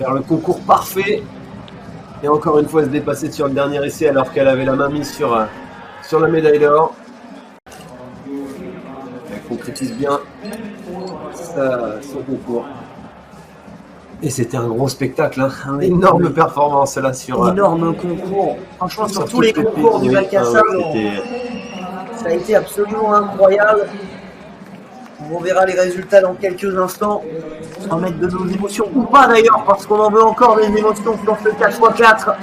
faire le concours parfait. Et encore une fois se dépasser sur le dernier essai alors qu'elle avait la main mise sur la médaille d'or. Elle concrétise bien son concours. Et c'était un gros spectacle, hein. Une énorme performance là sur... énorme concours. Franchement, sur tous les concours du bac à sable, ça a été absolument incroyable. On verra les résultats dans quelques instants. Sans mettre de nos émotions, ou pas d'ailleurs, parce qu'on en veut encore des émotions sur ce 4x4.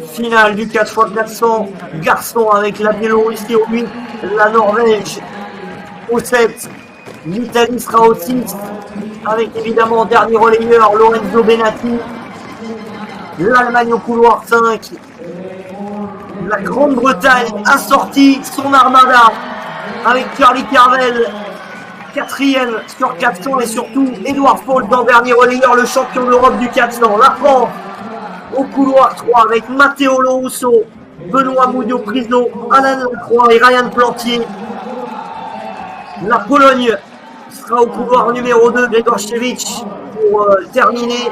Finale du 4x400 garçon avec la Biélorussie au 8, la Norvège au 7, l'Italie sera au 6, avec évidemment dernier relayeur Lorenzo Benatti, l'Allemagne au couloir 5, la Grande-Bretagne a sorti son armada avec Charlie Carvel, 4e sur 400 et surtout Edouard Folt en dernier relayeur, le champion d'Europe du 400. La France au couloir 3 avec Matteo Lorusso, Benoît Moudio-Priso, Alain Lacroix et Ryan Plantier. La Pologne sera au couloir numéro 2, Gregorchevich pour terminer.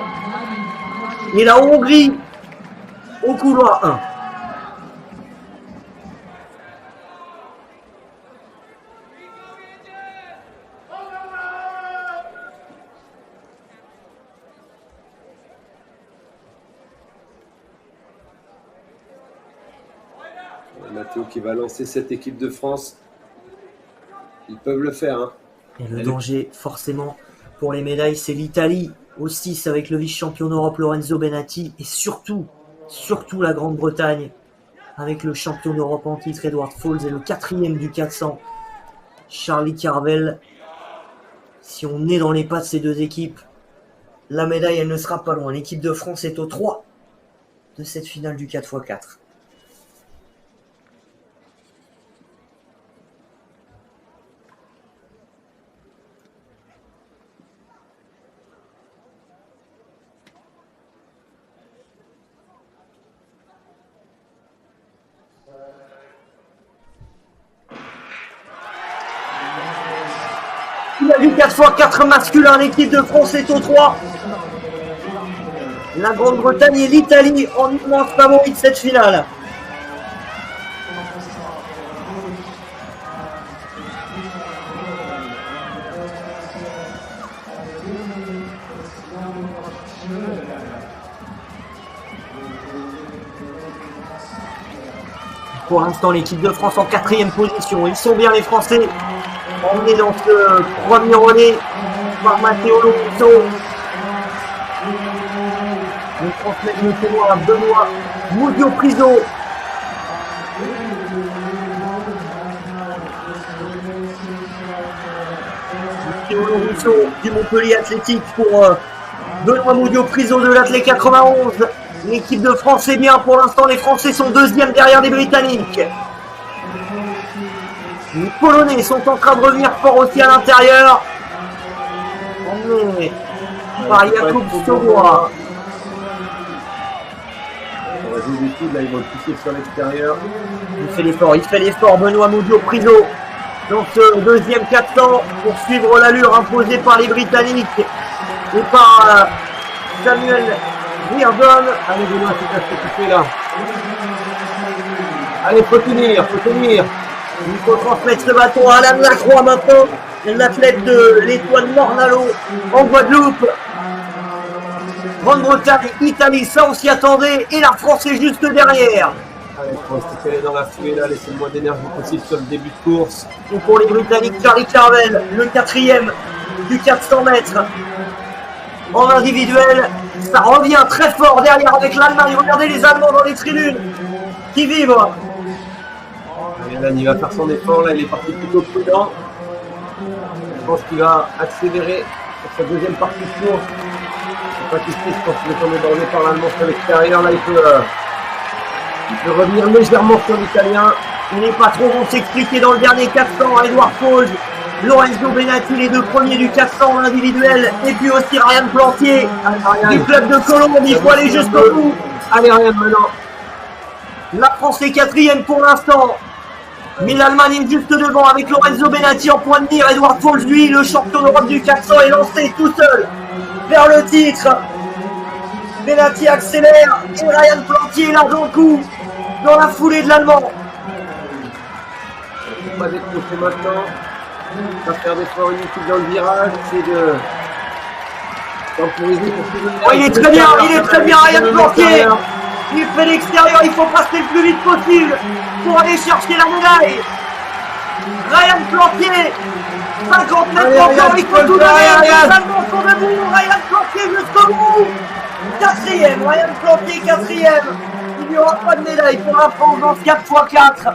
Et la Hongrie au couloir 1. Matteo qui va lancer cette équipe de France. Ils peuvent le faire. Hein. Et le danger, forcément, pour les médailles, c'est l'Italie au 6 avec le vice-champion d'Europe Lorenzo Benatti. Et surtout la Grande-Bretagne avec le champion d'Europe en titre Edouard Folt et le 4e du 400 Charlie Carvel. Si on est dans les pas de ces deux équipes, la médaille, elle ne sera pas loin. L'équipe de France est au 3 de cette finale du 4x4. Il a vu 4x4 masculin, l'équipe de France est au 3. La Grande-Bretagne et l'Italie en immense favori de cette finale. Pour l'instant, l'équipe de France en 4e position. Ils sont bien les Français. Emmené dans ce premier relais par Matteo Lorusso. On transmet le témoin à Benoît Moudio-Priso. Matteo Lorusso du Montpellier Athlétique pour Benoît Moudio-Priso de l'Athlé 91. L'équipe de France est bien pour l'instant. Les Français sont 2e derrière les Britanniques. Les Polonais sont en train de revenir fort aussi à l'intérieur. Emmené par Jakub Soboa. Là, ils vont pousser sur l'extérieur. Il fait l'effort, Benoît Moudio-Priso dans ce deuxième 400 pour suivre l'allure imposée par les Britanniques et par Samuel Reardon. Allez, Benoît, c'est à s'occuper là. Allez, faut tenir. Il faut transmettre ce bâton à Alain Lacroix maintenant, l'athlète de l'Étoile Mornalo en Guadeloupe. Grande-Bretagne, Italie, ça on s'y attendait, et la France est juste derrière. Allez, France, tu fais dans la fouée là, laissez le moins d'énergie possible sur le début de course. Et pour les Britanniques, Charlie Carvel, le 4e du 400 mètres. En individuel, ça revient très fort derrière avec l'Allemagne. Regardez les Allemands dans les tribunes qui vibrent. Là, il va faire son effort, là il est parti plutôt prudent. Je pense qu'il va accélérer sur sa deuxième partie de course. Je sais pas qui je pense qu'il est tombé débordé par l'Allemand sur l'extérieur. Là il peut revenir légèrement sur l'Italien. Il n'est pas trop bon s'expliquer dans le dernier 400. Edouard Folt, Lorenzo Benatti, les deux premiers du 400 individuel. Et puis aussi Ryan Plantier du club de Colombie. Il faut aller jusqu'au bout. Allez Ryan maintenant. La France est 4e pour l'instant. Mais l'Allemagne est juste devant avec Lorenzo Benatti en point de mire. Edward Pauls, lui, le champion d'Europe du 400, est lancé tout seul vers le titre. Benatti accélère et Ryan Plantier est là dans le coup, dans la foulée de l'Allemand. Pas décrocher maintenant. On va faire des efforts inutiles dans le virage. C'est de temporiser pour tout le monde. Oh, il est très bien, Ryan Plantier. Il fait l'extérieur, il faut passer le plus vite possible pour aller chercher la médaille. Ryan Plantier, 50 mètres encore, il faut tout donner. Les Allemands sont debout, Ryan Plantier jusqu'au bout. Quatrième, Ryan Plantier quatrième. Il n'y aura pas de médaille pour la France dans ce 4x4.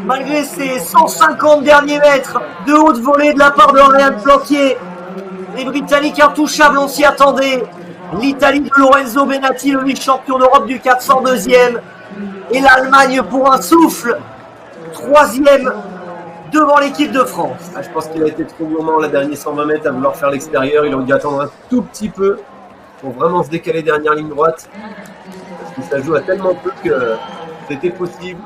Malgré ses 150 derniers mètres de haute volée de la part de Ryan Plantier. Les Britanniques intouchables, on s'y attendait. L'Italie de Lorenzo Benatti, le vice-champion d'Europe du 400, deuxième. Et l'Allemagne pour un souffle, troisième devant l'équipe de France. Ah, je pense qu'il a été trop gourmand la dernière 120 mètres à vouloir faire l'extérieur. Il aurait dû attendre un tout petit peu pour vraiment se décaler dernière ligne droite. Parce que ça joue à tellement peu que c'était possible.